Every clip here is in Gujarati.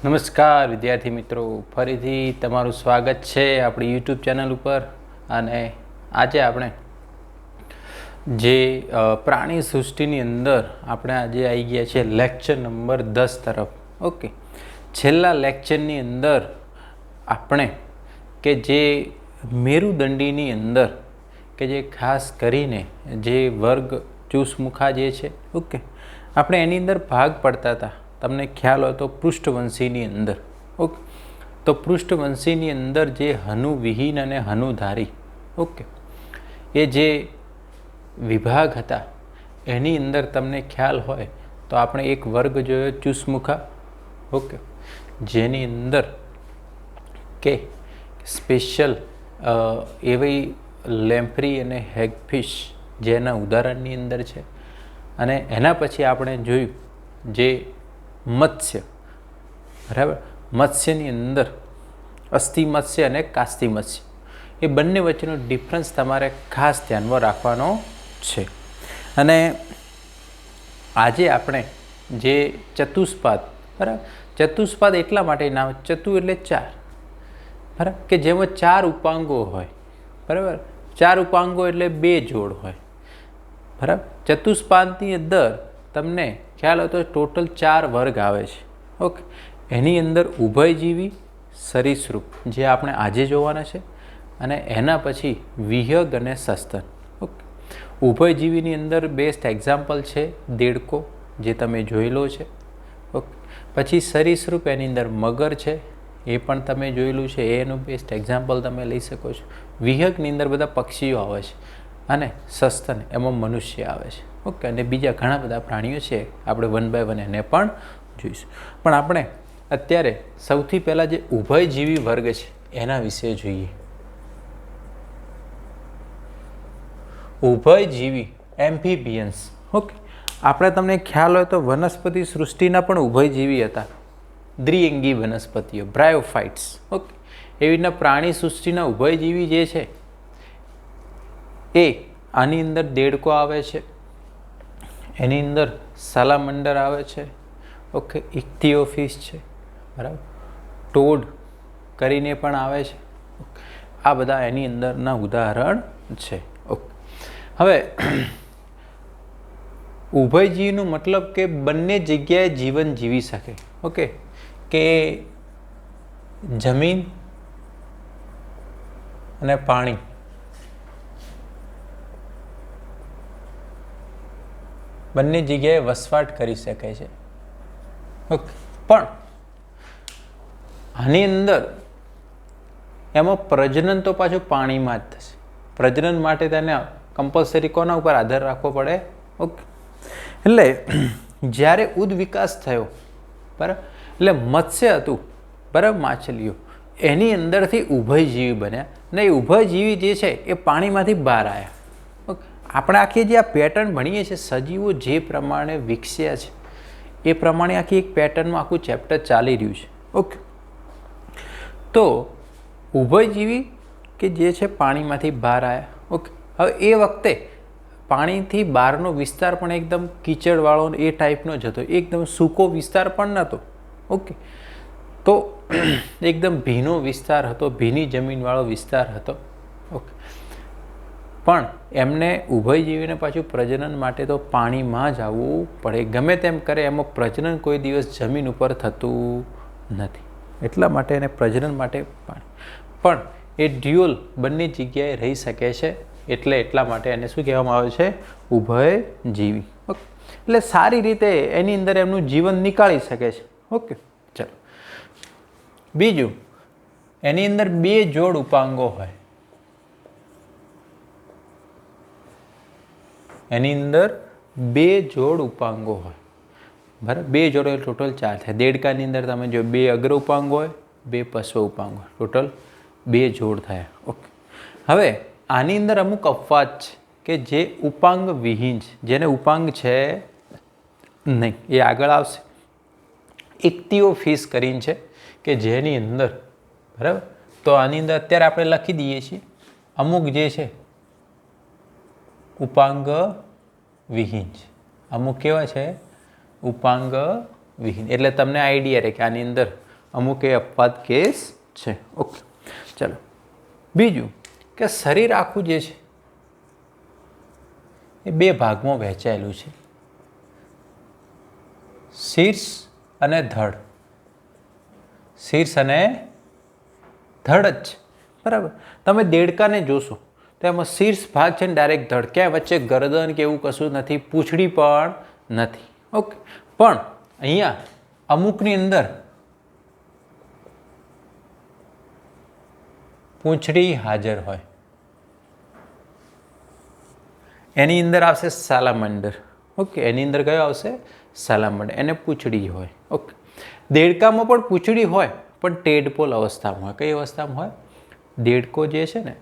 નમસ્કાર વિદ્યાર્થી મિત્રો, ફરીથી તમારું સ્વાગત છે આપણી યુટ્યુબ ચેનલ ઉપર. અને આજે આપણે જે પ્રાણી સૃષ્ટિની અંદર આપણે આજે આવી ગયા છે લેક્ચર નંબર 10 તરફ. ઓકે, છેલ્લા લેક્ચરની અંદર આપણે કે જે મેરુદંડીની અંદર કે જે ખાસ કરીને જે વર્ગ ચૂસમુખા જે છે, ઓકે, આપણે એની અંદર ભાગ પડતા હતા. તમને ખ્યાલ હોય તો પૃષ્ઠવંશીની અંદર, ઓકે, તો પૃષ્ઠવંશીની અંદર જે હનુવિહીન અને હનુધારી, ઓકે, એ જે વિભાગ હતા એની અંદર તમને ખ્યાલ હોય તો આપણે એક વર્ગ જોયો ચૂસમુખા, ઓકે, જેની અંદર કે સ્પેશિયલ એવી લેમ્પ્રી અને હેગફિશ જેના ઉદાહરણની અંદર છે. અને એના પછી આપણે જોયું જે મત્સ્ય, બરાબર, મત્સ્યની અંદર અસ્થિ મત્સ્ય અને કાસ્તી મત્સ્ય, એ બંને વચ્ચેનો ડિફરન્સ તમારે ખાસ ધ્યાનમાં રાખવાનો છે. અને આજે આપણે જે ચતુષ્પાદ, બરાબર, ચતુષ્પાદ એટલા માટે નામ, ચતુ એટલે ચાર, બરાબર, કે જેમાં ચાર ઉપાંગો હોય, બરાબર, ચાર ઉપાંગો એટલે બે જોડ હોય, બરાબર. ચતુષ્પાદની અંદર તમને ખ્યાલ હોય તો ટોટલ 4 વર્ગ આવે છે. ઓકે, એની અંદર ઉભયજીવી, સરીસૃપ જે આપણે આજે જોવાના છે, અને એના પછી વિહગ અને સસ્તન. ઓકે, ઉભયજીવીની અંદર બેસ્ટ એક્ઝામ્પલ છે દેડકો, જે તમે જોયેલો છે. ઓકે, પછી સરીસૃપ એની અંદર મગર છે, એ પણ તમે જોયેલું છે, એનું બેસ્ટ એક્ઝામ્પલ તમે લઈ શકો છો. વિહગની અંદર બધા પક્ષીઓ આવે છે, અને સસ્તન એમાં મનુષ્ય આવે છે. ઓકે, અને બીજા ઘણા બધા પ્રાણીઓ છે, આપણે 1 by 1 એને પણ જોઈશું. પણ આપણે અત્યારે સૌથી પહેલાં જે ઉભયજીવી વર્ગ છે એના વિશે જોઈએ. ઉભયજીવી એમ્ફીબિયન્સ, ઓકે, આપણે તમને ખ્યાલ હોય તો વનસ્પતિ સૃષ્ટિના પણ ઉભયજીવી હતા, દ્વિઅંગી વનસ્પતિઓ, બ્રાયોફાઇટ્સ. ઓકે, એવી રીતના પ્રાણી સૃષ્ટિના ઉભયજીવી જે છે એ આની અંદર દેડકો આવે છે, એની અંદર સાલામંડર આવે છે, ઓકે, ઇક્તિઓફિશ છે, બરાબર, ટોડ કરીને પણ આવે છે. આ બધા એની અંદરના ઉદાહરણ છે. ઓકે, હવે ઉભયજીવીનો મતલબ કે બંને જગ્યાએ જીવન જીવી શકે. ઓકે, કે જમીન અને પાણી બંને જગ્યાએ વસવાટ કરી શકે છે. ઓકે, પણ આની અંદર એમાં પ્રજનન તો પાછું પાણીમાં જ થશે. પ્રજનન માટે તેને કમ્પલસરી કોના ઉપર આધાર રાખવો પડે? ઓકે, એટલે જ્યારે ઉદ્વિકાસ થયો, બરાબર, એટલે મત્સ્ય હતું, બરાબર, માછલીઓ, એની અંદરથી ઉભયજીવી બન્યા, ને એ ઉભયજીવી જે છે એ પાણીમાંથી બહાર આવ્યા. ઓકે, આપણે આખી જે આ પેટર્ન ભણીએ છીએ, સજીવો જે પ્રમાણે વિકસ્યા છે એ પ્રમાણે આખી એક પેટર્નમાં આખું ચેપ્ટર ચાલી રહ્યું છે. ઓકે, તો ઉભયજીવી કે જે છે પાણીમાંથી બહાર આવ્યા. ઓકે, હવે એ વખતે પાણીથી બહારનો વિસ્તાર પણ એકદમ કીચડવાળો એ ટાઈપનો જ હતો, એકદમ સૂકો વિસ્તાર પણ નહોતો. ઓકે, તો એકદમ ભીનો વિસ્તાર હતો, ભીની જમીનવાળો વિસ્તાર હતો. ઓકે, પણ એમને ઉભયજીવીને પાછું પ્રજનન માટે તો પાણીમાં જ આવવું પડે. ગમે તેમ કરે એમાં પ્રજનન કોઈ દિવસ જમીન ઉપર થતું નથી, એટલા માટે એને પ્રજનન માટે પાણી. પણ એ ડ્યુઅલ બંને જગ્યાએ રહી શકે છે, એટલા માટે એને શું કહેવામાં આવે છે? ઉભયજીવી. ઓકે, એટલે સારી રીતે એની અંદર એમનું જીવન નીકાળી શકે છે. ઓકે, ચલો, બીજું, એની અંદર 2 જોડ ઉપાંગો હોય. એની અંદર 2 જોડ ઉપાંગો હોય, બરાબર, 2 જોડ ટોટલ 4 થાય. દેડકાની અંદર તમે જો 2 અગ્ર ઉપાંગ હોય, 2 પશ્વ ઉપાંગ હોય, ટોટલ 2 જોડ થયા. ઓકે, હવે આની અંદર અમુક અપવાદ છે કે જે ઉપાંગ વિહીન છે, જેને ઉપાંગ છે નહીં, એ આગળ આવશે. ઇક્તિઓફિશ કરીને છે કે જેની અંદર, બરાબર, તો આની અંદર અત્યારે આપણે લખી દઈએ છીએ અમુક જે છે ઉપાંગ વિહીન છે, અમુક કેવા છે? ઉપાંગ વિહીન. એટલે તમને આઈડિયા રહે કે આની અંદર અમુક એ અપવાદ કેસ છે. ઓકે, ચલો. બીજું કે શરીર આખું જે છે એ બે ભાગમાં વહેંચાયેલું છે, શીર્ષ અને ધડ. શીર્ષ અને ધડ જ છે, બરાબર. તમે દેડકાને જોશો તો એમાં શીર્ષ ભાગ છે ને ડાયરેક્ટ ધડ, ક્યાંય વચ્ચે ગરદન કે એવું કશું નથી, પૂંછડી પણ નથી. ઓકે, પણ અહીંયા અમુકની અંદર પૂંછડી હાજર હોય. એની અંદર આવશે સાલામંડર. ઓકે, એની અંદર કયો આવશે? સાલામંડર. એને પૂંછડી હોય. ઓકે, દેડકામાં પણ પૂંછડી હોય પણ ટેડપોલ અવસ્થામાં હોય. કઈ અવસ્થામાં હોય? દેડકો જે છે ને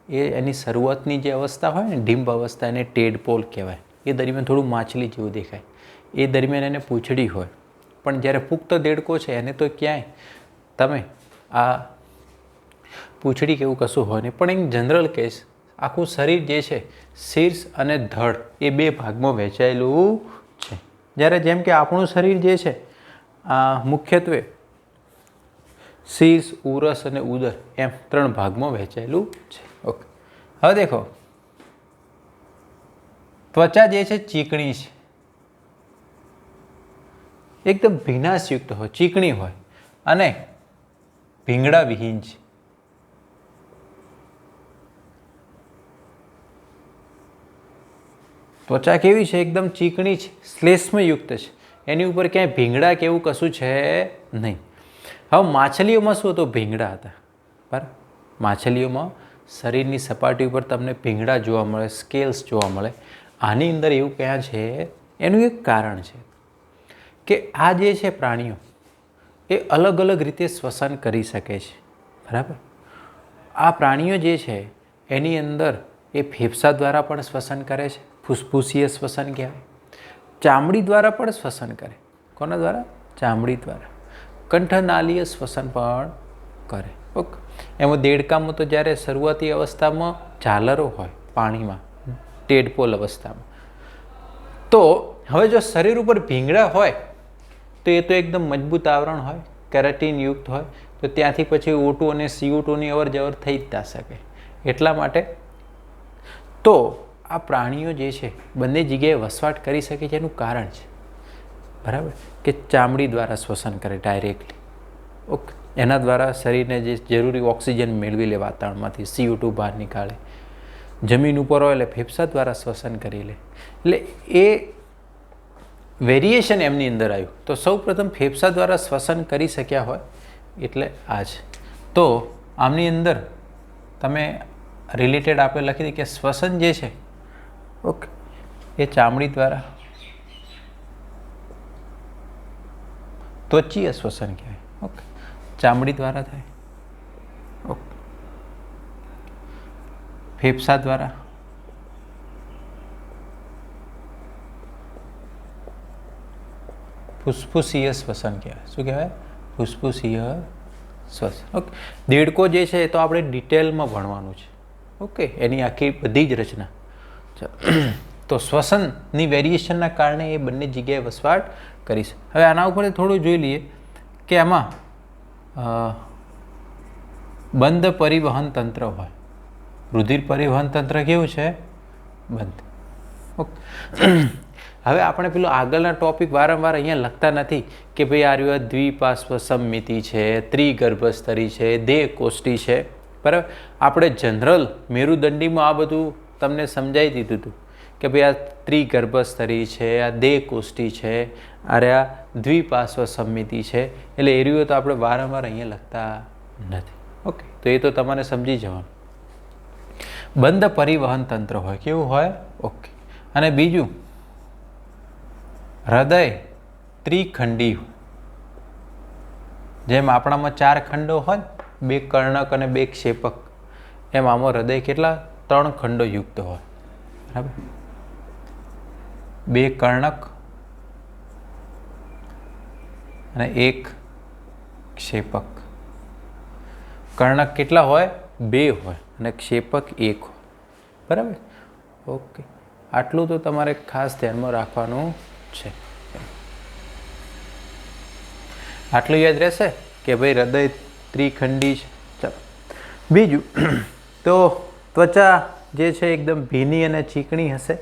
એ એની શરૂઆતની જે અવસ્થા હોય ને ડિમ્બ અવસ્થા, એને ટેડપોલ કહેવાય. એ દરમિયાન થોડું માછલી જેવું દેખાય. એ દરમિયાન એને પૂંછડી હોય. પણ જ્યારે પુખ્ત દેડકો છે એને તો ક્યાંય તમે આ પૂંછડી કે એવું કશું હોય નહીં. પણ એક જનરલ કેસ આખું શરીર જે છે શીર્ષ અને ધડ એ બે ભાગમાં વહેંચાયેલું છે. જ્યારે જેમ કે આપણું શરીર જે છે આ મુખ્યત્વે શીર્ષ, ઉરસ અને ઉદર એમ 3 ભાગમાં વહેંચાયેલું છે. ઓકે, હવે દેખો, ત્વચા જે છે ચીકણી છે, એકદમ ભીનાશયુક્ત હોય, ચીકણી હોય અને ભીંગડા વિહીન છે. ત્વચા કેવી છે? એકદમ ચીકણી છે, શ્લેષ્મયુક્ત છે. એની ઉપર ક્યાંય ભીંગડા કે એવું કશું છે નહીં. હવે માછલીઓમાં શું હતું? ભીંગડા હતા. બરાબર, માછલીઓમાં શરીરની સપાટી ઉપર તમને ભીંગડા જોવા મળે, સ્કેલ્સ જોવા મળે. આની અંદર એવું ક્યાં છે? એનું એક કારણ છે કે આ જે છે પ્રાણીઓ એ અલગ અલગ રીતે શ્વસન કરી શકે છે. બરાબર, આ પ્રાણીઓ જે છે એની અંદર એ ફેફસા દ્વારા પણ શ્વસન કરે છે, ફૂસફૂસીય શ્વસન કહેવાય. ચામડી દ્વારા પણ શ્વસન કરે. કોના દ્વારા? ચામડી દ્વારા. કંઠનાલીય શ્વસન પણ કરે. ઓકે, એમાં દેડકામાં તો જ્યારે શરૂઆતી અવસ્થામાં ઝાલરો હોય પાણીમાં, ટેડપોલ અવસ્થામાં. તો હવે જો શરીર ઉપર ભીંગડા હોય તો એ તો એકદમ મજબૂત આવરણ હોય, કેરાટીન યુક્ત હોય, તો ત્યાંથી પછી O2 અને CO2ની અવર જવર થઈ જ ના શકે. એટલા માટે તો આ પ્રાણીઓ જે છે બંને જગ્યાએ વસવાટ કરી શકે છે. એનું કારણ છે, બરાબર, કે ચામડી દ્વારા શ્વસન કરે ડાયરેક્ટલી. ઓકે, એના દ્વારા શરીરને જે જરૂરી ઓક્સિજન મેળવી લે વાતાવરણમાંથી, CO2 બહાર નીકાળે. જમીન ઉપર હોય એટલે ફેફસા દ્વારા શ્વસન કરી લે. એટલે એ વેરિએશન એમની અંદર આવ્યું. તો સૌ પ્રથમ ફેફસા દ્વારા શ્વસન કરી શક્યા હોય એટલે આ છે. તો આમની અંદર તમે રિલેટેડ આપણે લખી દઈએ કે શ્વસન જે છે, ઓકે, એ ચામડી દ્વારા, ત્વચીય શ્વસન કહેવાય. ઓકે, ચામડી દ્વારા થાય. ઓકે, ફેફસા દ્વારા, ફૂસફૂસીય શ્વસન કહેવાય. શું કહેવાય? ફૂસફૂસીય શ્વસન. ઓકે, દેડકો જે છે એ તો આપણે ડિટેલમાં ભણવાનું છે. ઓકે, એની આખી બધી જ રચના. તો શ્વસનની વેરિએશનના કારણે એ બંને જગ્યાએ વસવાટ કરી છે. હવે આના ઉપર થોડું જોઈ લઈએ કે આમાં બંધ પરિવહન તંત્ર હોય. રુધિર પરિવહન તંત્ર કેવું છે? બંધ. ઓકે, હવે આપણે પેલો આગળના ટોપિક વારંવાર અહીંયા લખતા નથી કે ભાઈ આ રહ્યું દ્વિપાર્શ્વ સમમિતિ છે, ત્રિગર્ભસ્તરી છે, દેહકોષ્ઠી છે. બરાબર, આપણે જનરલ મેરુદંડીમાં આ બધું તમને સમજાવી દીધું હતું કે ભાઈ આ ત્રિગર્ભસ્તરી છે, આ દેહકોષ્ઠી છે, આ દ્વિપાર્શ્વ સમમિતિ છે. એટલે એ રહ્યું તો આપણે વારંવાર અહીંયા લખતા નથી. ઓકે, તો એ તો તમારે સમજી જવાનું. બંધ પરિવહન તંત્ર હોય. કેવું હોય? ઓકે, અને બીજું હૃદય ત્રિખંડી હોય. જેમ આપણામાં 4 ખંડો હોય, 2 કર્ણક અને 2 ક્ષેપક, એમ આમાં હૃદય કેટલા? 3 ખંડો યુક્ત હોય. બરાબર, 2 કર્ણક અને 1 ક્ષેપક. કર્ણક કેટલા હોય? 2 હોય અને ક્ષેપક 1 હોય. બરાબર, ઓકે, આટલું તો તમારે ખાસ ધ્યાનમાં રાખવાનું છે. આટલું યાદ રહેશે કે ભાઈ હૃદય ત્રિખંડી છે. ચાલો બીજું તો ત્વચા જે છે એકદમ ભીની અને ચીકણી હશે,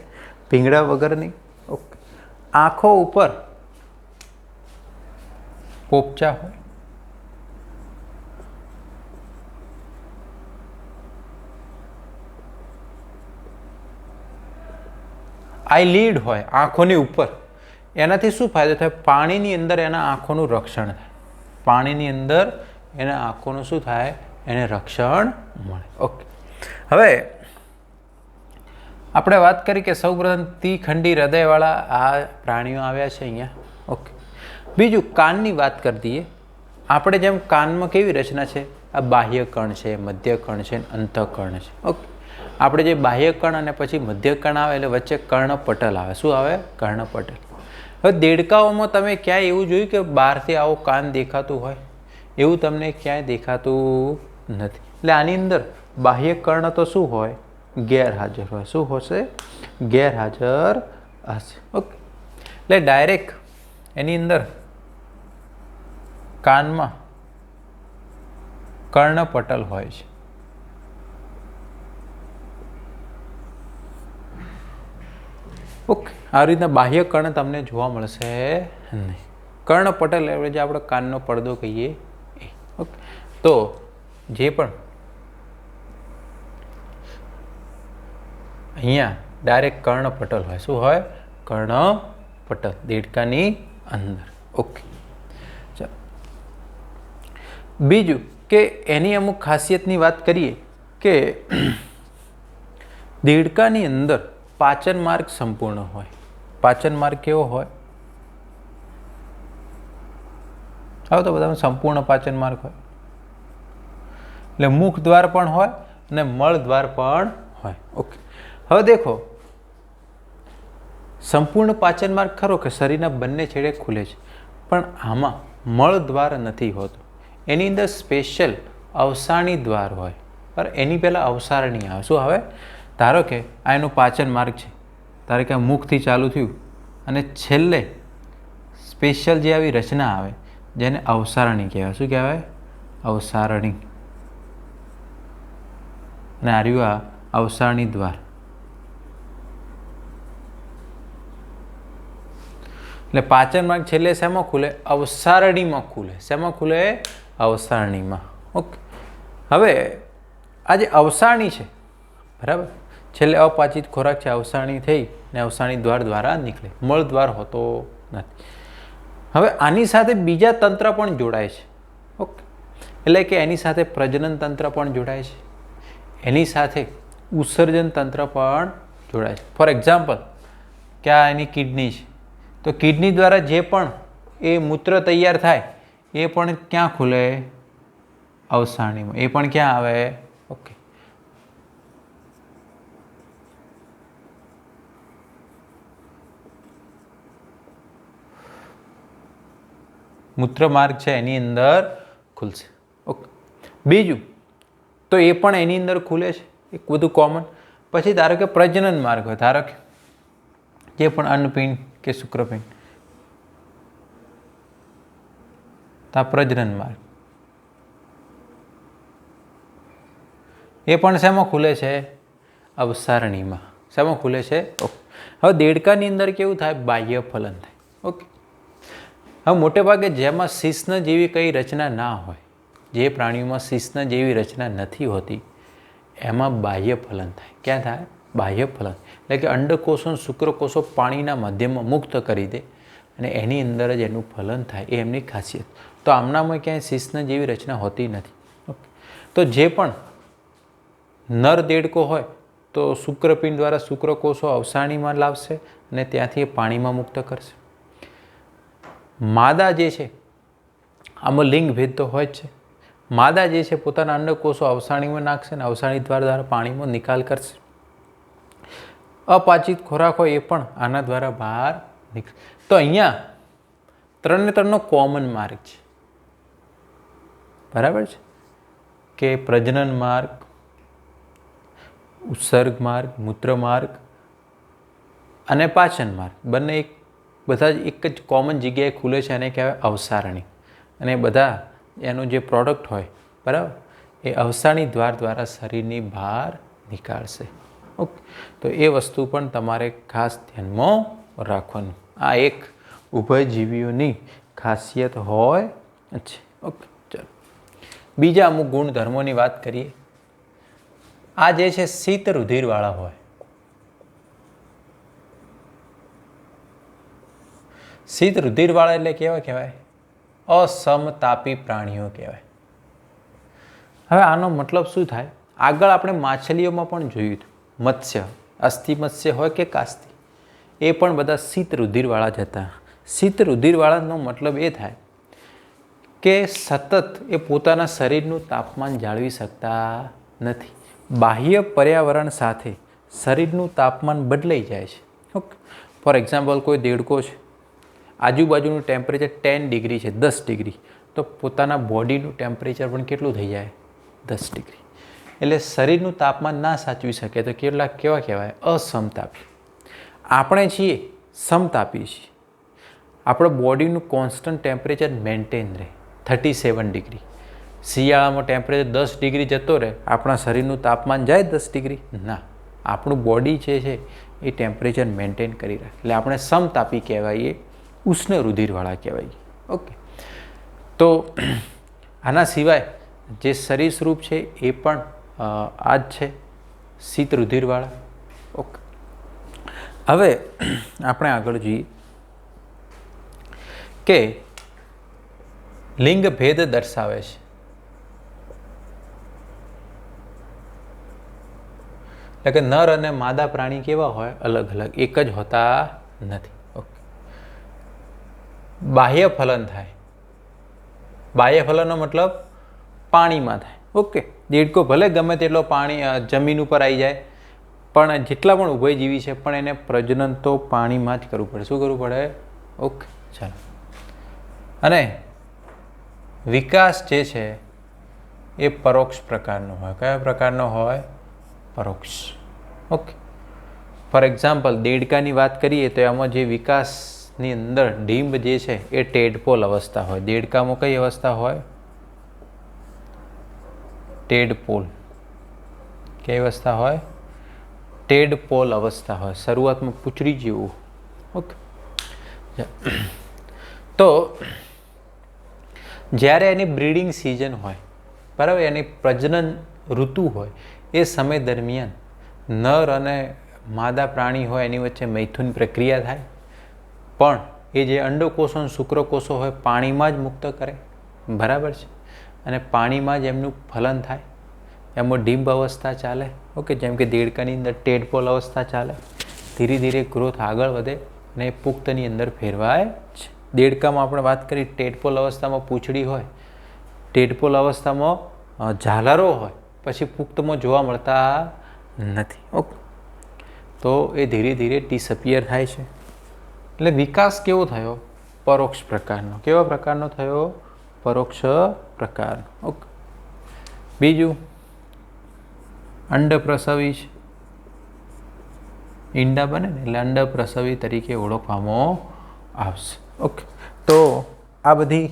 ભીંગડા વગરની. ઓકે. આંખો ઉપર પોપચા હોય. આઈલીડ હોય આંખોની ઉપર. એનાથી શું ફાયદો થાય? પાણીની અંદર એના આંખોનું રક્ષણ થાય. પાણીની અંદર એના આંખોનું શું થાય? એને રક્ષણ મળે. ઓકે. હવે આપણે વાત કરી કે સૌપ્રથમ ત્રિખંડી હૃદયવાળા આ પ્રાણીઓ આવ્યા છે અહીંયા. ઓકે. બીજું કાનની વાત કરી દઈએ. આપણે જેમ કાનમાં કેવી રચના છે? આ બાહ્ય કણ છે, મધ્ય કણ છે, અંતઃકર્ણ છે. ઓકે. આપણે જે બાહ્ય કણ અને પછી મધ્ય કણ આવે એટલે વચ્ચે કર્ણપટલ આવે. શું આવે? કર્ણપટલ. હવે દેડકાઓમાં તમે ક્યાંય એવું જોયું કે બહારથી આવો કાન દેખાતું હોય? એવું તમને ક્યાંય દેખાતું નથી. એટલે આની અંદર બાહ્ય કર્ણ તો શું હોય? ગેરહાજર હોય. શું હશે? ગેરહાજર હશે. ઓકે. એટલે ડાયરેક્ટ એની અંદર કાનમાં કર્ણપટલ હોય છે. ઓકે. આ રીતના બાહ્ય કર્ણ તમને જોવા મળશે નહીં. કર્ણપટલ એટલે જે આપણે કાનનો પડદો કહીએ એ. ઓકે. તો જે પણ અહીંયા ડાયરેક્ટ કર્ણપટલ હોય. શું હોય? કર્ણપટલ દેડકાની અંદર. ઓકે. ચાલો બીજું કે એની અમુક ખાસિયતની વાત કરીએ કે દેડકાની અંદર પાચન માર્ગ સંપૂર્ણ હોય. પાચન માર્ગ કેવો હોય? આવો તો બધામાં સંપૂર્ણ પાચન માર્ગ હોય. એટલે મુખ દ્વાર પણ હોય અને મળ દ્વાર પણ હોય. ઓકે. હવે દેખો, સંપૂર્ણ પાચન માર્ગ ખરો કે શરીરના બંને છેડે ખુલે છે, પણ આમાં મળ દ્વાર નથી હોતું. એની અંદર સ્પેશિયલ અવસાણી દ્વાર હોય. પર એની પહેલાં અવસારણી આવે. શું આવે? ધારો કે આ એનું પાચન માર્ગ છે. ધારો કે આ મુખથી ચાલુ થયું અને છેલ્લે સ્પેશિયલ જે આવી રચના આવે જેને અવસારણી કહેવાય. શું કહેવાય? અવસારણી. અને આ રહ્યું આ અવસારણી દ્વાર. એટલે પાચન માર્ગ છેલ્લે શેમાં ખુલે? અવસારણીમાં ખુલે. શેમાં ખુલે? અવસારણીમાં. ઓકે. હવે આ જે અવસારણી છે, બરાબર, છેલ્લે અપાચિત ખોરાક છે, અવસારણી થઈ ને અવસારણી દ્વાર દ્વારા નીકળે. મળ દ્વાર હોતો નથી. હવે આની સાથે બીજા તંત્ર પણ જોડાય છે. ઓકે. એટલે કે એની સાથે પ્રજનન તંત્ર પણ જોડાય છે, એની સાથે ઉત્સર્જન તંત્ર પણ જોડાય છે. ફોર એક્ઝામ્પલ કે આ એની કિડની છે, તો કિડની દ્વારા જે પણ એ મૂત્ર તૈયાર થાય એ પણ ક્યાં ખુલે? અવસારણીમાં. એ પણ ક્યાં આવે? ઓકે. મૂત્ર માર્ગ છે એની અંદર ખુલશે. ઓકે. બીજું તો એ પણ એની અંદર ખુલે છે, એક બધું કોમન. પછી ધારો કે પ્રજનન માર્ગ હોય. ધારો કે જે પણ અન્નપિંડ કે શુક્રપિંડ, તો આ પ્રજનન માર્ગ એ પણ શેમાં ખુલે છે? અવસારણીમાં. શેમાં ખુલે છે? ઓકે. હવે દેડકાની અંદર કેવું થાય? બાહ્ય ફલન થાય. ઓકે. હવે મોટે ભાગે જેમાં શિશ્ન જેવી કઈ રચના ના હોય, જે પ્રાણીઓમાં શિશ્ન જેવી રચના નથી હોતી, એમાં બાહ્ય ફલન થાય. ક્યાં થાય? બાહ્ય ફલન. એટલે કે અંડકોષો શુક્રકોષો પાણીના માધ્યમમાં મુક્ત કરી દે અને એની અંદર જ એનું ફલન થાય. એ એમની ખાસિયત. તો આમનામાં ક્યાંય શિશ્ન જેવી રચના હોતી નથી. ઓકે. તો જે પણ નર દેડકો હોય તો શુક્રપિંડ દ્વારા શુક્રકોષો અવસારણીમાં લાવશે અને ત્યાંથી એ પાણીમાં મુક્ત કરશે. માદા જે છે, આમાં લિંગ ભેદ તો હોય જ છે. માદા જે છે પોતાના અંડકોષો અવસારણીમાં નાખશે અને અવસારણી દ્વારા પાણીમાં નિકાલ કરશે. અપાચિત ખોરાક હોય એ પણ આના દ્વારા બહાર નીકળે. તો અહીંયા ત્રણનો કોમન માર્ગ છે. બરાબર છે કે પ્રજનન માર્ગ, ઉત્સર્ગ માર્ગ, મૂત્ર માર્ગ અને પાચન માર્ગ બંને બધા જ એક જ કોમન જગ્યાએ ખુલે છે. અને કહેવાય અવસારણી. અને બધા એનું જે પ્રોડક્ટ હોય બરાબર એ અવસાની દ્વાર દ્વારા શરીરની બહાર નીકાળશે. ઓકે, તો એ વસ્તુ પણ તમારે ખાસ ધ્યાનમાં રાખવાનું. આ એક ઉભયજીવીઓની ખાસિયત હોય છે. ઓકે, ચાલો બીજા અમુક ગુણધર્મોની વાત કરીએ. આ જે છે શીત રુધિરવાળા હોય. શીત રુધિરવાળા એટલે કેવા કહેવાય? અસમતાપી પ્રાણીઓ કહેવાય. હવે આનો મતલબ શું થાય? આગળ આપણે માછલીઓમાં પણ જોયું હતું. મત્સ્ય, અસ્થિ મત્સ્ય હોય કે કાસ્તી, એ પણ બધા શીત રુધિરવાળા જ હતા. શીત રુધિરવાળાનો મતલબ એ થાય કે સતત એ પોતાના શરીરનું તાપમાન જાળવી શકતા નથી. બાહ્ય પર્યાવરણ સાથે શરીરનું તાપમાન બદલાઈ જાય છે. ઓકે, ફોર એક્ઝામ્પલ કોઈ દેડકો છે, આજુબાજુનું ટેમ્પરેચર 10 ડિગ્રી છે, 10 ડિગ્રી, તો પોતાના બોડીનું ટેમ્પરેચર પણ કેટલું થઈ જાય? 10 ડિગ્રી. એટલે શરીરનું તાપમાન ના સાચવી શકે તો કેવા કહેવાય? અસમતાપી. આપણે છીએ સમતાપી છીએ. આપણું બોડીનું કોન્સ્ટન્ટ ટેમ્પરેચર મેન્ટેન રહે 37 ડિગ્રી. શિયાળામાં ટેમ્પરેચર 10 ડિગ્રી જતો રહે, આપણા શરીરનું તાપમાન જાય 10 ડિગ્રી? ના, આપણું બોડી જે છે એ ટેમ્પરેચર મેન્ટેન કરી રાખે. એટલે આપણે સમતાપી કહેવાઈએ, ઉષ્ણ રુધિરવાળા કહેવાય. ઓકે, તો આના સિવાય જે શરીર સ્વરૂપ છે એ પણ આ જ છે, શીત રુધિરવાળા. ઓકે, હવે આપણે આગળ જોઈએ કે લિંગ ભેદ દર્શાવે છે. એટલે કે નર અને માદા પ્રાણી કેવા હોય? અલગ અલગ, એક જ હોતા નથી. ઓકે, બાહ્ય ફલન થાય. બાહ્ય ફલનનો મતલબ પાણીમાં થાય. ઓકે, દેડકો ભલે ગમે તેટલો પાણી જમીન ઉપર આવી જાય, પણ જેટલા પણ ઉભયજીવી છે પણ એને પ્રજનન તો પાણીમાં જ કરવું પડે. શું કરવું પડે? ઓકે, ચાલો. અને વિકાસ જે છે એ પરોક્ષ પ્રકારનો હોય. કયા પ્રકારનો હોય? પરોક્ષ. ઓકે, ફોર એક્ઝામ્પલ દેડકાની વાત કરીએ તો એમાં જે વિકાસની અંદર ડીંબ જે છે એ ટેડપોલ અવસ્થા હોય. દેડકામાં કઈ અવસ્થા હોય? ટેડપોલ. કઈ અવસ્થા હોય? ટેડપોલ અવસ્થા હોય. શરૂઆતમાં પૂંછડી જેવું. ઓકે, તો જ્યારે એની બ્રીડિંગ સિઝન હોય બરાબર, એની પ્રજનન ઋતુ હોય, એ સમય દરમિયાન નર અને માદા પ્રાણી હોય એની વચ્ચે મૈથુન પ્રક્રિયા થાય. પણ એ જે અંડકોષો અને શુક્રકોષો હોય પાણીમાં જ મુક્ત કરે. બરાબર છે? અને પાણીમાં જ એમનું ફલન થાય. એમાં ડીંબ અવસ્થા ચાલે. ઓકે, જેમ કે દેડકાની અંદર ટેડપોલ અવસ્થા ચાલે. ધીરે ધીરે ગ્રોથ આગળ વધે અને એ પુખ્તની અંદર ફેરવાય છે. દેડકામાં આપણે વાત કરી, ટેડપોલ અવસ્થામાં પૂંછડી હોય, ટેડપોલ અવસ્થામાં ઝાલરો હોય, પછી પુખ્તમાં જોવા મળતા નથી. ઓકે, તો એ ધીરે ધીરે ડિસઅપિયર થાય છે. એટલે વિકાસ કેવો થયો? પરોક્ષ પ્રકારનો. કેવા પ્રકારનો થયો? પરોક્ષ પ્રકારનો. ઓકે, બીજું અંડપ્રસવી છે. ઈંડા બને ને એટલે અંડપ્રસવી તરીકે ઓળખવામાં આવશે. ઓકે, તો આ બધી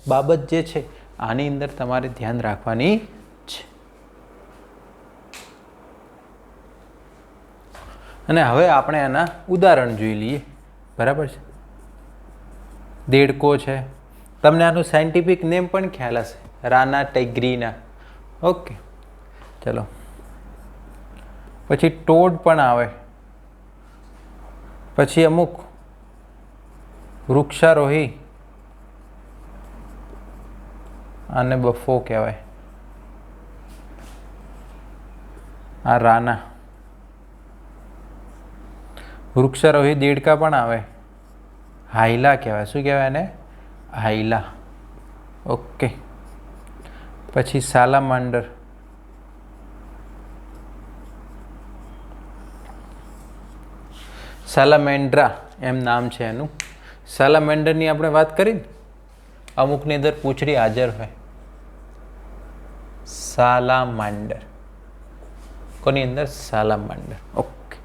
બાબત જે છે આની અંદર તમારે ધ્યાન રાખવાની છે. અને હવે આપણે આના ઉદાહરણ જોઈ લઈએ. બરાબર છે? દેડકો છે, તમને આનું સાયન્ટિફિક નેમ પણ ખ્યાલ હશે, રાના ટાઇગ્રીના. ઓકે, ચલો. પછી ટોડ પણ આવે. પછી અમુક વૃક્ષારોહી, આને બફો કહેવાય. આ રાના. વૃક્ષારોહી દેડકા પણ આવે. હાઈલા કહેવાય. શું કહેવાય એને? હાઈલા. ઓકે, પછી સાલામાન્ડર. સાલામેન્ડ્રા એમ નામ છે એનું. સાલામેન્ડરની આપણે વાત કરી ને, અમુકની અંદર પૂંછડી હાજર હોય. સાલામાન્ડર. કોની અંદર? સાલામાન્ડર. ઓકે,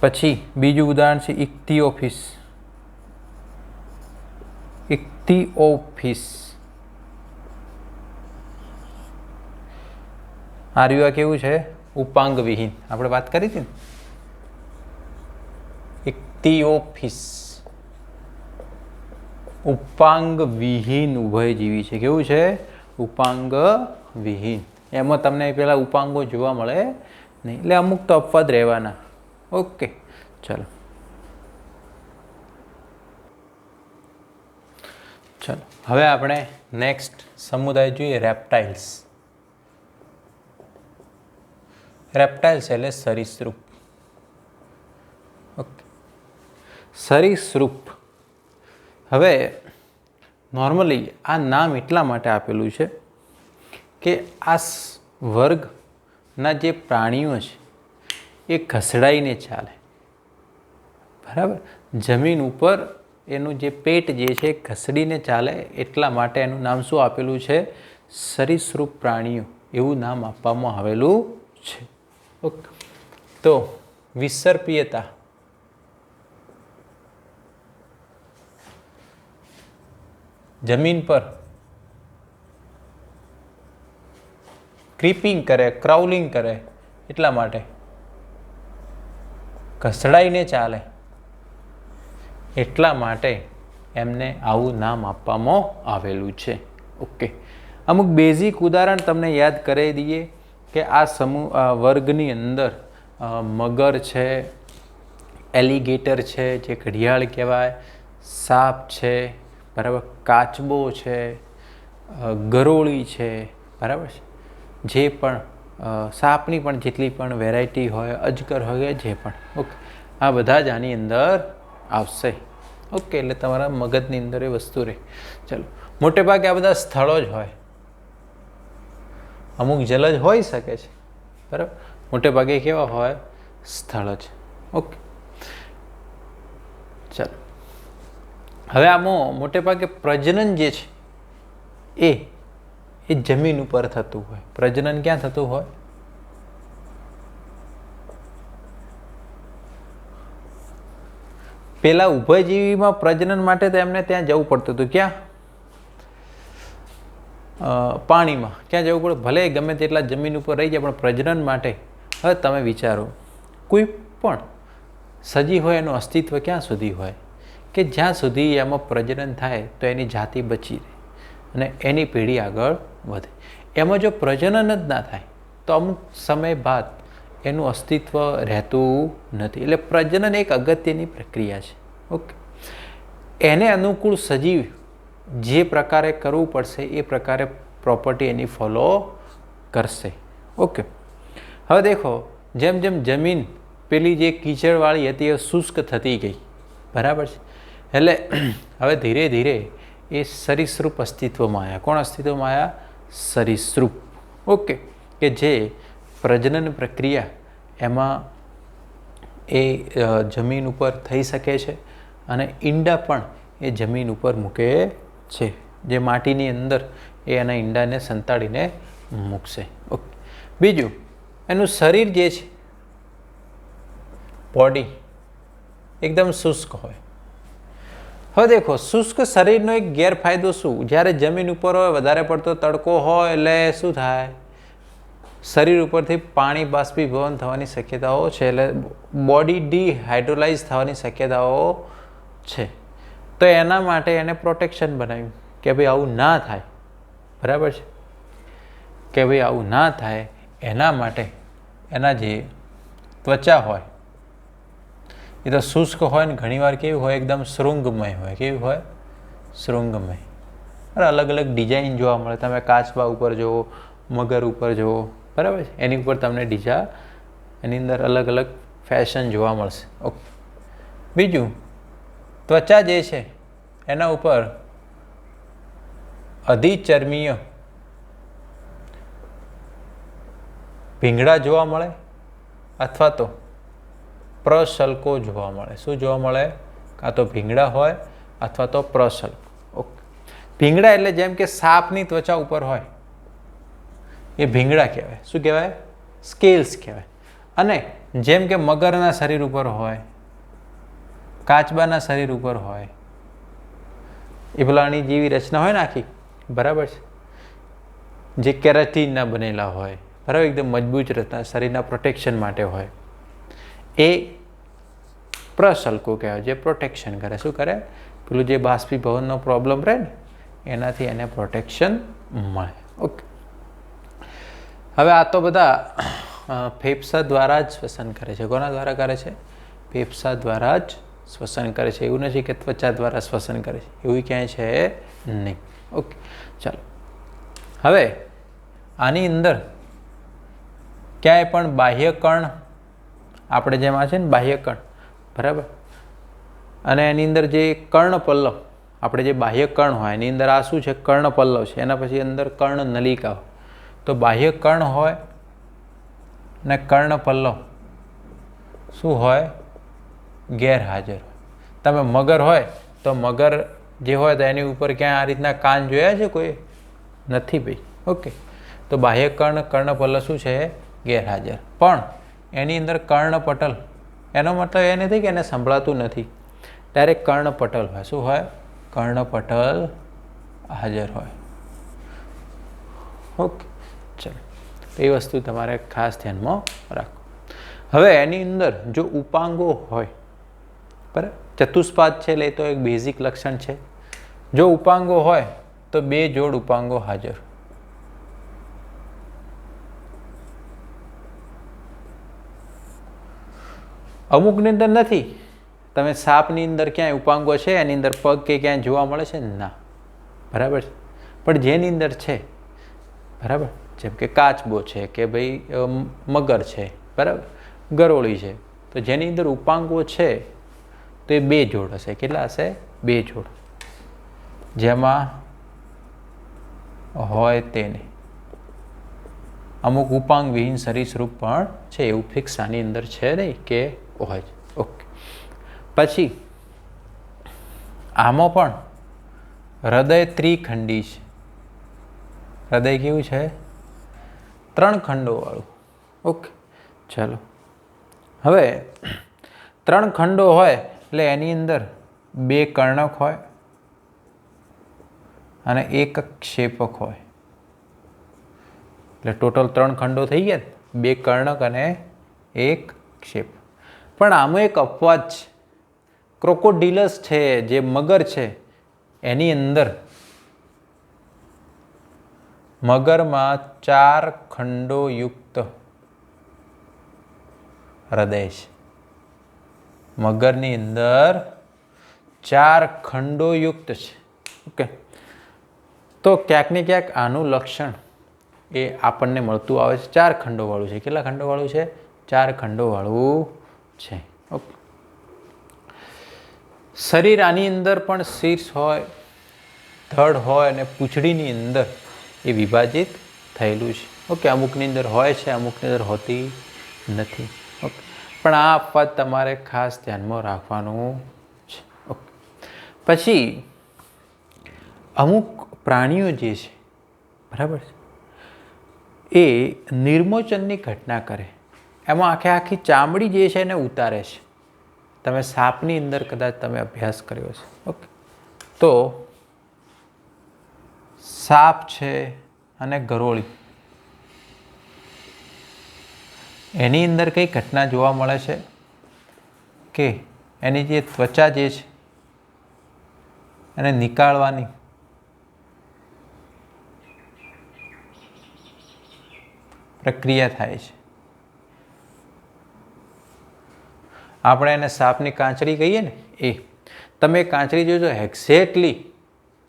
પછી બીજું ઉદાહરણ છે ઇક્તિઓફિસ. ઇક્તિઓફિસ. આર્યું કેવું છે? ઉપાંગ વિહીન. આપણે વાત કરી હતી ને, ઇક્તિઓફિસ ઉપાંગ વિહીન ઉભયજીવી છે. કેવું છે? ઉપાંગ વિહીન. એમાં તમને પેલા ઉપાંગો જોવા મળે નહીં, એટલે અમુક તો અપવાદ રહેવાના. ઓકે, ચલો ચલો હવે આપણે નેક્સ્ટ સમુદાય જોઈએ, રેપ્ટાઇલ્સ. રેપ્ટાઇલ્સ એટલે સરીસૃપ. ઓકે, સરીસૃપ. હવે નોર્મલી આ નામ એટલા માટે આપેલું છે કે આ વર્ગના જે પ્રાણીઓ છે એ ઘસડાઈને ચાલે. બરાબર? જમીન ઉપર એનું જે પેટ જે છે ઘસડીને ચાલે, એટલા માટે એનું નામ શું આપેલું છે? સરીસૃપ પ્રાણીઓ, એવું નામ આપવામાં આવેલું છે. ઓકે, તો વિસર્પીયતા. જમીન પર ક્રીપિંગ કરે, ક્રાઉલિંગ કરે, એટલા માટે ઘસડાઈને ચાલે, એટલા માટે એમને આવું નામ આપવામાં આવેલું છે. ઓકે, અમુક બેઝિક ઉદાહરણ તમને યાદ કરાવી દઈએ કે આ વર્ગની અંદર મગર છે, એલિગેટર છે જે ઘડિયાળ કહેવાય, સાપ છે, બરાબર, કાચબો છે, ગરોળી છે, બરાબર છે, જે પણ સાપની પણ જેટલી પણ વેરાયટી હોય, અજગર હોય, જે પણ. ઓકે, આ બધા જ આની અંદર આવશે. ઓકે, એટલે તમારા મગજની અંદર એ વસ્તુ રહે. ચલો, મોટે ભાગે આ બધા સ્થળો જ હોય, અમુક જલજ હોઈ શકે છે, બરાબર. મોટે ભાગે કેવા હોય? સ્થળ જ. ઓકે, ચલો હવે આમાં મોટે ભાગે પ્રજનન જે છે એ જમીન ઉપર થતું હોય. પ્રજનન ક્યાં થતું હોય? પેલા ઉભયજીવીમાં પ્રજનન માટે તો એમને ત્યાં જવું પડતું હતું. ક્યાં? પાણીમાં. ક્યાં જવું પડે? ભલે ગમે તેટલા જમીન ઉપર રહી જાય, પણ પ્રજનન માટે. હવે તમે વિચારો, કોઈ પણ સજીવ હોય એનું અસ્તિત્વ ક્યાં સુધી હોય? કે જ્યાં સુધી એમાં પ્રજનન થાય તો એની જાતિ બચી રહે અને એની પેઢી આગળ વધે. એમાં જો પ્રજનન જ ના થાય તો અમુક સમય બાદ એનું અસ્તિત્વ રહેતું નથી. એટલે પ્રજનન એક અગત્યની પ્રક્રિયા છે. ઓકે, એને અનુકૂળ સજીવ જે પ્રકારે કરવું પડશે એ પ્રકારે પ્રોપર્ટી એની ફોલો કરશે. ઓકે, હવે દેખો, જેમ જેમ જમીન પેલી જે કીચડવાળી હતી એ શુષ્ક થતી ગઈ, બરાબર છે, એટલે હવે ધીરે ધીરે એ સરીસૃપ અસ્તિત્વમાં આવ્યા. કોણ અસ્તિત્વમાં આવ્યા? સરીસૃપ. ઓકે, કે જે પ્રજનન પ્રક્રિયા એમાં એ જમીન ઉપર થઈ શકે છે અને ઈંડા પણ એ જમીન ઉપર મૂકે છે. જે માટીની અંદર એ એના ઈંડાને સંતાડીને મૂકશે. ઓકે, બીજું એનું શરીર જે છે, બોડી એકદમ શુષ્ક હોય. હવે દેખો, શુષ્ક શરીરનો એક ગેરફાયદો શું? જ્યારે જમીન ઉપર હોય, વધારે પડતો તડકો હોય, એટલે શું થાય? શરીર ઉપરથી પાણી બાષ્પીભવન થવાની શક્યતાઓ છે, એટલે બોડી ડિહાઇડ્રોલાઇઝ થવાની શક્યતાઓ છે. તો એના માટે એને પ્રોટેક્શન બનાવ્યું કે ભાઈ આવું ના થાય, બરાબર છે, કે ભાઈ આવું ના થાય એના માટે એના જે ત્વચા હોય એ તો શુષ્ક હોય ને ઘણીવાર કેવી હોય? એકદમ શૃંગમય હોય. કેવી હોય? શૃંગમય. અલગ અલગ ડિઝાઇન જોવા મળે. તમે કાચબા ઉપર જુઓ, મગર ઉપર જુઓ, બરાબર છે, એની ઉપર તમને એની અંદર અલગ અલગ ફેશન જોવા મળશે. ઓકે, બીજું ત્વચા જે છે એના ઉપર અધિચર્મીય ભીંગડા જોવા મળે અથવા તો પ્રશલ્કો જોવા મળે. શું જોવા મળે? કાં તો ભીંગડા હોય અથવા તો પ્રશલ્ક. ઓકે, ભીંગડા એટલે જેમ કે સાપની ત્વચા ઉપર હોય એ ભીંગડા કહેવાય. શું કહેવાય? સ્કેલ્સ કહેવાય. અને જેમ કે મગરના શરીર ઉપર હોય, કાચબાના શરીર ઉપર હોય, એ પેલાની જેવી રચના હોય ને આખી, બરાબર છે, જે કેરાટીનના બનેલા હોય, બરાબર, એકદમ મજબૂત રચના, શરીરના પ્રોટેક્શન માટે હોય. એ પ્રશલ્કો કહેવાય, જે પ્રોટેક્શન કરે. શું કરે? પેલું જે બાષ્પીભવનનો પ્રોબ્લેમ રહે ને એનાથી એને પ્રોટેક્શન મળે. ઓકે, હવે આ તો બધા ફેફસા દ્વારા જ શ્વસન કરે છે. કોના દ્વારા કરે છે? ફેફસા દ્વારા જ શ્વસન કરે છે. એવું નથી કે ત્વચા દ્વારા શ્વસન કરે છે, એવું ક્યાંય છે નહીં. ઓકે, ચાલો. હવે આની અંદર ક્યાંય પણ બાહ્ય કર્ણ, આપણે જેમ આ છે ને બાહ્ય કર્ણ, બરાબર, અને એની અંદર જે કર્ણપલ્લવ, આપણે જે બાહ્ય કર્ણ હોય એની અંદર આ શું છે? કર્ણપલ્લવ છે. એના પછી અંદર કર્ણનલિકા હોય. તો બાહ્ય કર્ણ હોય ને કર્ણપલ્લવ શું હોય? ગેરહાજર હોય. તમે મગર હોય તો મગર જે હોય તો એની ઉપર ક્યાં આ રીતના કાન જોયા છે કોઈ? નથી ભાઈ. ઓકે, તો બાહ્ય કર્ણપલ્લવ શું છે? ગેરહાજર. પણ એની અંદર કર્ણપટલ, એનો મતલબ એ નથી કે એને સંભળાતું નથી, ડાયરેક્ટ કર્ણપટલ હોય. શું હોય? કર્ણપટલ હાજર હોય. ઓકે, ચલો, એ વસ્તુ તમારે ખાસ ધ્યાનમાં રાખો. હવે એની અંદર જો ઉપાંગો હોય, બરાબર, ચતુષ્પાદ છે એટલે એ તો એક બેઝિક લક્ષણ છે. જો ઉપાંગો હોય તો 2 જોડ ઉપાંગો હાજર. અમુકની અંદર નથી. તમે સાપની અંદર ક્યાંય ઉપાંગો છે, એની અંદર પગ કે ક્યાંય જોવા મળે છે? ના, બરાબર છે. પણ જેની અંદર છે, બરાબર, જેમ કે કાચબો છે કે ભાઈ મગર છે, બરાબર, ગરોળી છે, તો જેની અંદર ઉપાંગો છે તો એ 2 જોડ હશે. કેટલા હશે? 2 જોડ. જેમાં હોય તેને અમુક ઉપાંગ વિહીન સરીસૃપ પણ છે, એવું ફિક્સ આની અંદર છે નહીં કે હોય. ઓકે, પછી આમાં પણ હૃદય ત્રિખંડી છે. હૃદય કેવું છે? 3 ખંડોવાળું. ઓકે, ચાલો. હવે 3 ખંડો હોય એટલે એની અંદર 2 કર્ણક હોય અને 1 ક્ષેપક હોય. એટલે ટોટલ 3 ખંડો થઈ ગયા, 2 કર્ણક અને 1 ક્ષેપ. પણ આમાં એક અપવાદ છે. ક્રોકોડિલસ છે, જે મગર છે, એની અંદર મગરમાં 4 ખંડોયુક્ત હૃદય છે. મગરની અંદર 4 ખંડોયુક્ત છે. ઓકે, તો ક્યાંક ને ક્યાંક આનું લક્ષણ એ આપણને મળતું આવે છે. 4 ખંડોવાળું છે. કેટલા ખંડોવાળું છે? 4 ખંડોવાળું છે. ઓકે, શરીર આની અંદર પણ શીર્ષ હોય, ધડ હોય અને પૂંછડીની અંદર એ વિભાજિત થયેલું છે. ઓકે, અમુકની અંદર હોય છે, અમુકની અંદર હોતી નથી. ઓકે, પણ આ અપવાદ તમારે ખાસ ધ્યાનમાં રાખવાનું છે. ઓકે, પછી અમુક પ્રાણીઓ જે છે, બરાબર છે, એ નિર્મોચનની ઘટના કરે. એમાં આખી ચામડી જે છે એને ઉતારે છે. તમે સાપની અંદર કદાચ તમે અભ્યાસ કર્યો છે. ઓકે, તો સાપ છે અને ગરોળી, એની અંદર કઈ ઘટના જોવા મળે છે કે એની જે ત્વચા જે છે એને નીકાળવાની પ્રક્રિયા થાય છે. આપણે એને સાપની કાંચરી કહીએ ને, એ તમે કાંચરી જોજો, એક્ઝેક્ટલી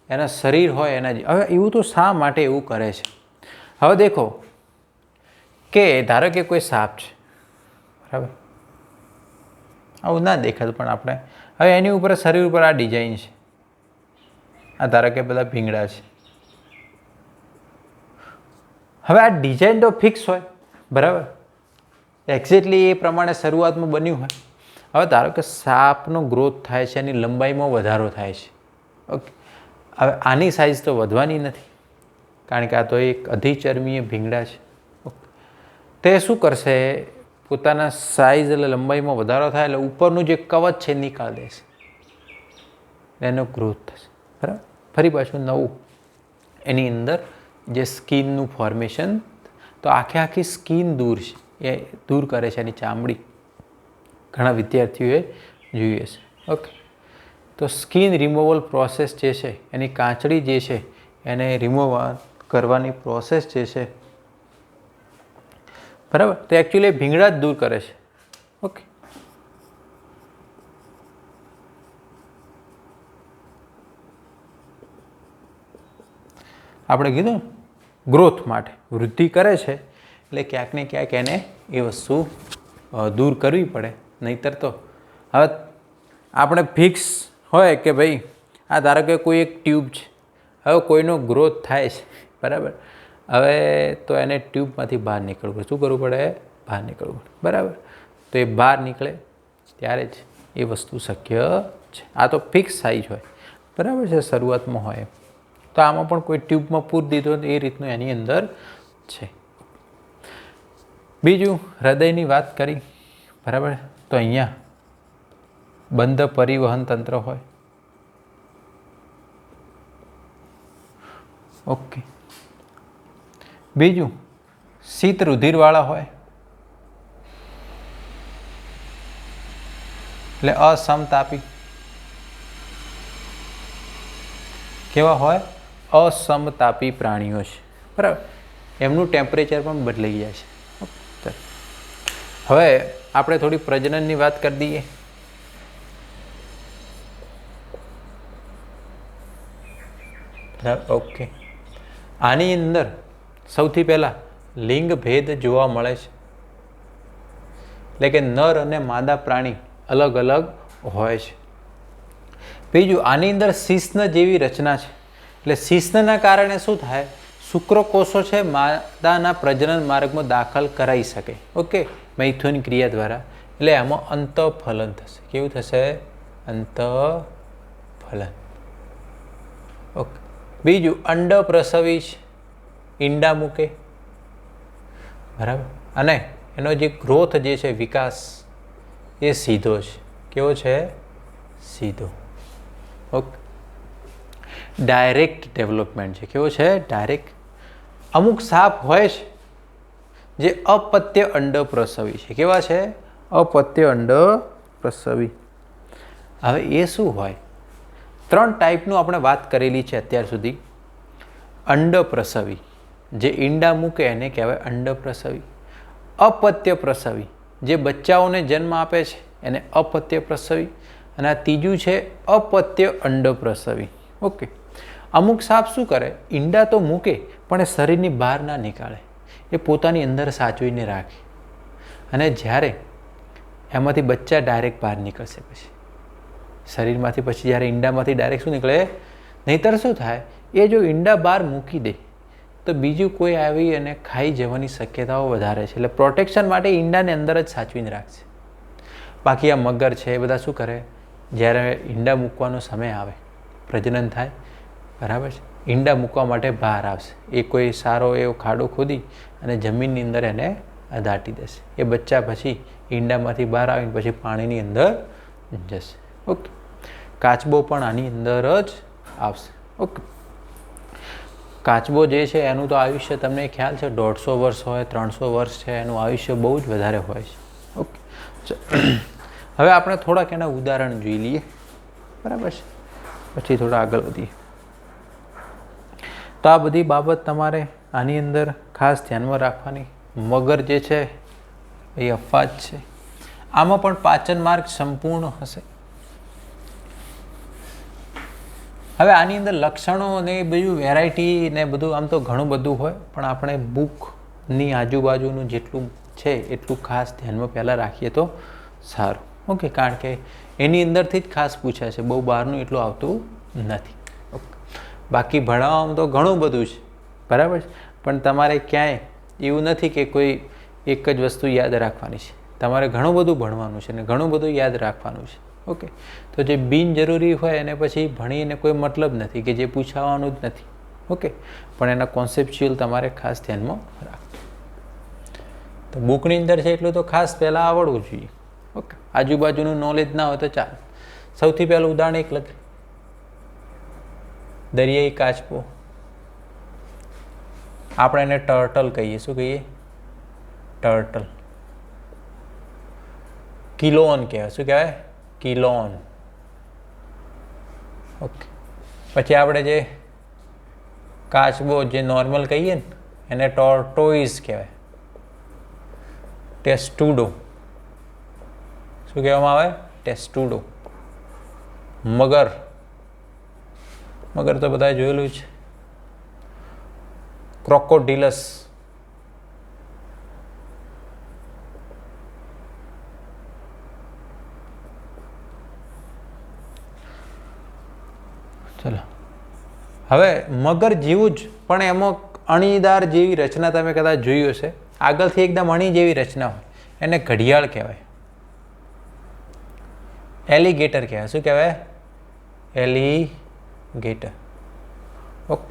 એના શરીર હોય એના. હવે એવું તો શા માટે એવું કરે છે? હવે દેખો કે ધારો કે કોઈ સાપ છે, બરાબર, આવું ના દેખાતું પણ આપણે હવે એની ઉપર શરીર ઉપર આ ડિઝાઇન છે. આ ધારો કે બધા ભીંગડા છે. હવે આ ડિઝાઇન તો ફિક્સ હોય, બરાબર, એક્ઝેક્ટલી એ પ્રમાણે શરૂઆતમાં બન્યું હોય. હવે ધારો કે સાપનો ગ્રોથ થાય છે, એની લંબાઈમાં વધારો થાય છે. ઓકે, હવે આની સાઇઝ તો વધવાની નથી, કારણ કે આ તો એક અધિચર્મીય ભીંગડા છે. ઓકે, તે શું કરશે? પોતાના સાઇઝ એટલે લંબાઈમાં વધારો થાય એટલે ઉપરનું જે કવચ છે નીકાળી દેશે, એનો ગ્રોથ થશે. બરાબર, ફરી પાછું નવું એની અંદર જે સ્કિનનું ફોર્મેશન તો આખી સ્કિન દૂર છે, એ દૂર કરે છે એની ચામડી. ઘણા વિદ્યાર્થીઓએ જોઈએ છે. ઓકે, તો સ્કિન રિમૂવલ પ્રોસેસ જે છે, એની કાચળી જે છે એને રિમૂવ કરવાની પ્રોસેસ જે છે, બરાબર, તો એકચ્યુઅલી ભીંગડા જ દૂર કરે છે. ઓકે, આપણે કીધું ગ્રોથ માટે વૃદ્ધિ કરે છે, એટલે ક્યાંક ને ક્યાંક એને એ વસ્તુ દૂર કરવી પડે. નહીંતર તો હવે આપણે ફિક્સ હોય કે ભાઈ આ ધારો કે કોઈ એક ટ્યુબ છે, હવે કોઈનો ગ્રોથ થાય છે, બરાબર, હવે તો એને ટ્યુબમાંથી બહાર નીકળવું પડે. શું કરવું પડે? બહાર નીકળવું પડે, બરાબર. તો એ બહાર નીકળે ત્યારે જ એ વસ્તુ શક્ય છે. આ તો ફિક્સ સાઇઝ હોય, બરાબર છે, શરૂઆતમાં હોય. તો આમાં પણ કોઈ ટ્યુબમાં પૂરી દીધો એ રીતનું એની અંદર છે. બીજું હૃદયની વાત કરી, બરાબર, તો અહીંયા બંધ પરિવહન તંત્ર હોય. ઓકે, બીજું શીત રુધિરવાળા હોય, એટલે અસમતાપી. કેવા હોય? અસમતાપી પ્રાણીઓ છે, બરાબર. એમનું ટેમ્પરેચર પણ બદલાઈ જાય છે. હવે આપણે થોડી પ્રજનનની વાત કરી દઈએ. ઓકે, આની અંદર સૌથી પહેલાં લિંગ ભેદ જોવા મળે છે, એટલે કે નર અને માદા પ્રાણી અલગ અલગ હોય છે. બીજું, આની અંદર શિશ્ન જેવી રચના છે, એટલે શિશ્નના કારણે શું થાય? શુક્રકોષો છે માદાના પ્રજનન માર્ગમાં દાખલ કરાઈ શકે. ઓકે, મૈથુન ક્રિયા દ્વારા, એટલે એમાં અંતઃફલન થશે. કેવું થશે? અંતઃફલન. ઓકે, બીજું અંડ પ્રસવી છે, ઈંડા મૂકે, બરાબર, અને એનો જે ગ્રોથ જે છે, વિકાસ, એ સીધો છે. કેવો છે? સીધો. ઓકે, ડાયરેક્ટ ડેવલપમેન્ટ છે. કેવો છે? ડાયરેક્ટ. અમુક સાપ હોય છે જે અપત્ય અંડ પ્રસવી છે. કેવા છે? અપત્ય અંડ પ્રસવી. હવે એ શું હોય? 3 ટાઈપનું આપણે વાત કરેલી છે અત્યાર સુધી. અંડ પ્રસવી, જે ઈંડા મૂકે એને કહેવાય અંડ પ્રસવી. અપત્ય પ્રસવી, જે બચ્ચાઓને જન્મ આપે છે એને અપત્ય પ્રસવી. અને આ ત્રીજું છે અપત્ય અંડ પ્રસવી. ઓકે, અમુક સાપ શું કરે? ઈંડા તો મૂકે પણ એ શરીરની બહાર ના નીકાળે, એ પોતાની અંદર સાચવીને રાખે. અને જ્યારે એમાંથી બચ્ચા ડાયરેક્ટ બહાર નીકળશે, પછી શરીરમાંથી, પછી જ્યારે ઈંડામાંથી ડાયરેક્ટ શું નીકળે? નહીંતર શું થાય? એ જો ઈંડા બહાર મૂકી દે તો બીજું કોઈ આવી અને ખાઈ જવાની શક્યતાઓ વધારે છે. એટલે પ્રોટેક્શન માટે ઈંડાને અંદર જ સાચવીને રાખશે. બાકી આ મગર છે એ બધા શું કરે? જ્યારે ઈંડા મૂકવાનો સમય આવે, પ્રજનન થાય, બરાબર છે, ઈંડા મૂકવા માટે બહાર આવશે. એ કોઈ સારો એવો ખાડો ખોદી અને જમીનની અંદર એને દાટી દેશે. એ બચ્ચા પછી ઈંડામાંથી બહાર આવીને પછી પાણીની અંદર જશે. ઓકે, કાચબો પણ આની અંદર જ આવશે. ઓકે, કાચબો જે છે એનું તો આયુષ્ય તમને ખ્યાલ છે 150 વર્ષ હોય, 300 વર્ષ છે, એનું આયુષ્ય બહુ જ વધારે હોય છે. ઓકે, હવે આપણે થોડાક એના ઉદાહરણ જોઈ લઈએ, બરાબર છે, પછી થોડા આગળ વધીએ. તો આ બધી બાબત તમારે આની અંદર ખાસ ધ્યાનમાં રાખવાની. મગર જે છે એ અપવાદ છે. આમાં પણ પાચન માર્ગ સંપૂર્ણ હશે. હવે આની અંદર લક્ષણો ને બધું વેરાયટી ને બધું આમ તો ઘણું બધું હોય, પણ આપણે બુકની આજુબાજુનું જેટલું છે એટલું ખાસ ધ્યાનમાં પહેલાં રાખીએ તો સારું. ઓકે, કારણ કે એની અંદરથી જ ખાસ પૂછાય છે, બહુ બહારનું એટલું આવતું નથી. બાકી ભણાવવામાં તો ઘણું બધું છે, બરાબર છે, પણ તમારે ક્યાંય એવું નથી કે કોઈ એક જ વસ્તુ યાદ રાખવાની છે. તમારે ઘણું બધું ભણવાનું છે અને ઘણું બધું યાદ રાખવાનું છે. ઓકે, તો જે બિનજરૂરી હોય એને પછી ભણીને કોઈ મતલબ નથી, કે જે પૂછાવાનું જ નથી. ઓકે, પણ એના કોન્સેપ્ચ્યુઅલ તમારે ખાસ ધ્યાનમાં રાખવું. તો બુકની અંદર છે એટલું તો ખાસ પહેલાં આવડવું જોઈએ. ઓકે, આજુબાજુનું નોલેજ ના હોય તો ચાલે. સૌથી પહેલું ઉદાહરણ એક લખે, દરિયાઈ કાચબો. આપણે એને ટર્ટલ કહીએ. શું કહીએ? ટર્ટલ. કિલોન કહેવાય. શું કહેવાય? કિલોન. ઓકે. પછી આપણે જે કાચબો જે નોર્મલ કહીએ ને એને ટોર્ટોઇઝ કહેવાય. ટેસ્ટુડો. શું કહેવામાં આવે? ટેસ્ટુડો. મગર. મગર તો બધાએ જોયેલું છે. ક્રોકોડિલસ. ચલો હવે મગર જેવું જ પણ એમાં અણીદાર જેવી રચના તમે કદાચ જોઈ હશે. આગળથી એકદમ અણી જેવી રચના હોય એને ઘડિયાળ કહેવાય. એલિગેટર કહેવાય. શું કહેવાય? એલિગેટર. ઓકે.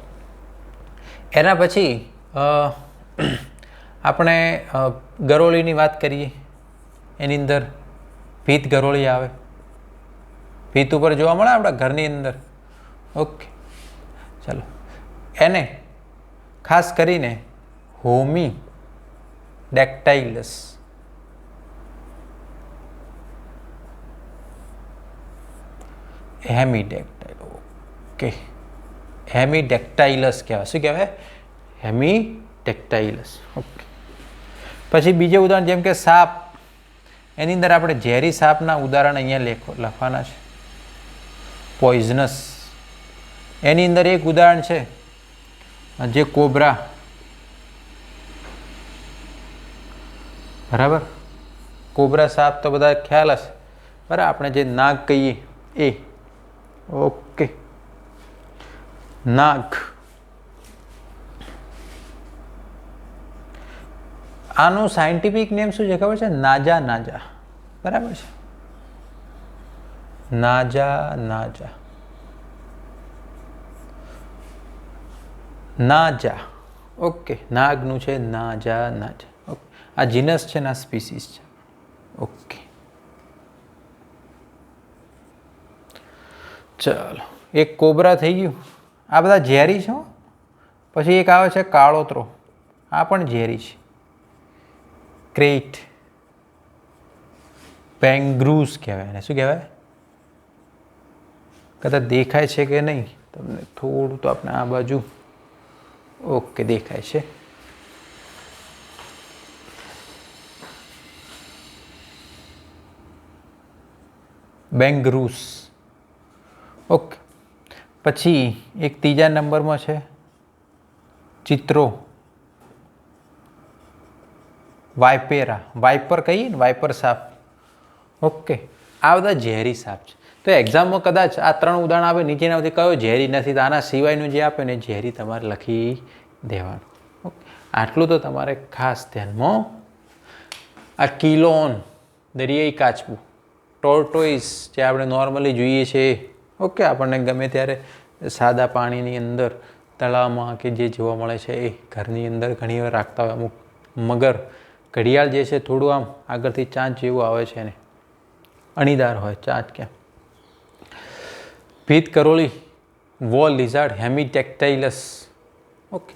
એના પછી આપણે ગરોળીની વાત કરીએ. એની અંદર ભીત ગરોળી આવે. ભીત ઉપર જોવા મળે આપણા ઘરની અંદર. ઓકે ચાલો એને ખાસ કરીને હોમી ડેક્ટાઇલસ હેમીડેક્ટાઇલ. ઓકે હેમીડેક્ટાઇલસ કહેવાય. શું કહેવાય? હેમીડેક્ટાઇલસ. ઓકે. પછી બીજું ઉદાહરણ જેમ કે સાપ. એની અંદર આપણે ઝેરી સાપના ઉદાહરણ અહીંયા લખવાના છે. પોઈઝનસ. એની અંદર એક ઉદાહરણ છે જે કોબ્રા. બરાબર. કોબ્રા સાપ તો બધા ખ્યાલ હશે. બરાબર. આપણે જે નાગ કહીએ એ. ઓકે. નાગ. આનું સાયન્ટિફિક નેમ શું છે ખબર છે? નાજા નાજા. બરાબર છે. નાજા નાજા. નાજા. ઓકે. નાગનું છે નાજા નાજા. ઓકે. આ જીનસ છે ને આ સ્પીસીસ છે. ઓકે ચાલો એક કોબરા થઈ ગયું. આ બધા ઝેરી છે. પછી એક આવે છે કાળોતરો. આ પણ ઝેરી છે. ક્રેટ. પેંગ્રુસ કહેવાય એને. શું કહેવાય? કદાચ દેખાય છે કે નહીં તમને થોડું તો આપણે આ બાજુ. ઓકે દેખાય છે. બેંગ્રુસ. ઓકે. પછી એક ત્રીજા નંબરમાં છે ચિત્રો. વાઇપેરા. વાઇપર કહીએ ને વાઇપર સાપ. ઓકે. આ બધા ઝેરી સાપ છે. તો એક્ઝામમાં કદાચ આ 3 ઉદાહરણ આવે નીચેનામાંથી કયો ઝેરી નથી તો આના સિવાયનું જે આપે ને ઝેરી તમારે લખી દેવાનું. ઓકે. આટલું તો તમારે ખાસ ધ્યાનમાં. આ કિલોન દરિયાઈ કાચબું. ટોર્ટોઇસ જે આપણે નોર્મલી જોઈએ છીએ. ઓકે. આપણને ગમે ત્યારે સાદા પાણીની અંદર તળાવમાં કે જે જોવા મળે છે એ ઘરની અંદર ઘણીવાર રાખતા હોય અમુક. મગર. ઘડિયાળ જે છે થોડું આમ આગળથી ચાંચ જેવું આવે છે ને અણીદાર હોય ચાંચ ક્યાં. ભીત ગરોળી. Wall lizard. Hemidactylus. Okay.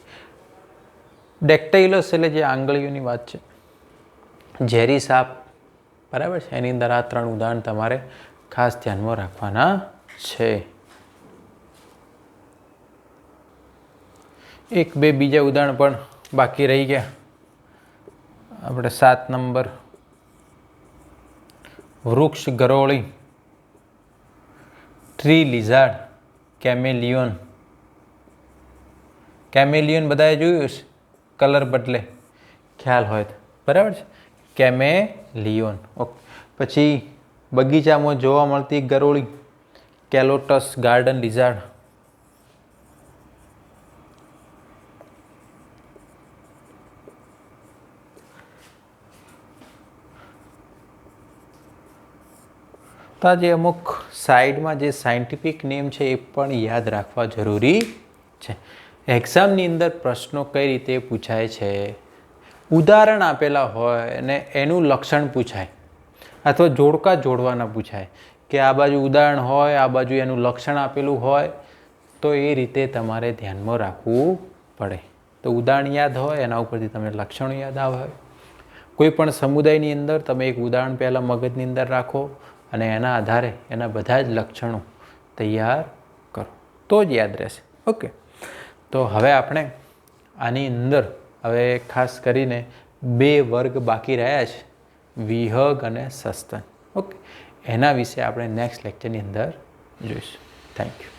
Dactylus એટલે જે આંગળીઓની વાત છે. ઝેરી સાપ. બરાબર છે. એની અંદર આ 3 ઉદાહરણ તમારે ખાસ ધ્યાનમાં રાખવાના છે. એક બે બીજા ઉદાહરણ પણ બાકી રહી ગયા. આપણે 7 નંબર વૃક્ષ ગરોળી. Tree lizard. કેમેલિયોન. કેમેલિયોન બધાએ જોયું છે. કલર બદલે ખ્યાલ હોય તો. બરાબર છે. કેમેલિયોન. ઓકે. પછી બગીચામાં જોવા મળતી ગરોળી. કેલોટસ ગાર્ડન લિઝાર્ડ. તો આજે અમુક સાઈડમાં જે સાયન્ટિફિક નેમ છે એ પણ યાદ રાખવા જરૂરી છે. એક્ઝામની અંદર પ્રશ્નો કઈ રીતે પૂછાય છે. ઉદાહરણ આપેલા હોય અને એનું લક્ષણ પૂછાય અથવા જોડકા જોડવાના પૂછાય કે આ બાજુ ઉદાહરણ હોય આ બાજુ એનું લક્ષણ આપેલું હોય તો એ રીતે તમારે ધ્યાનમાં રાખવું પડે. તો ઉદાહરણ યાદ હોય એના ઉપરથી તમને લક્ષણો યાદ આવે. કોઈ પણ સમુદાયની અંદર તમે એક ઉદાહરણ પહેલાં મગજની અંદર રાખો અને એના આધારે એના બધા જ લક્ષણો તૈયાર કરો તો જ યાદ રહેશે. ઓકે, તો હવે આપણે આની અંદર હવે ખાસ કરીને 2 વર્ગ બાકી રહ્યા છે, વિહગ અને સસ્તન. ઓકે, એના વિશે આપણે નેક્સ્ટ લેક્ચરની અંદર જોઈશું. Thank you.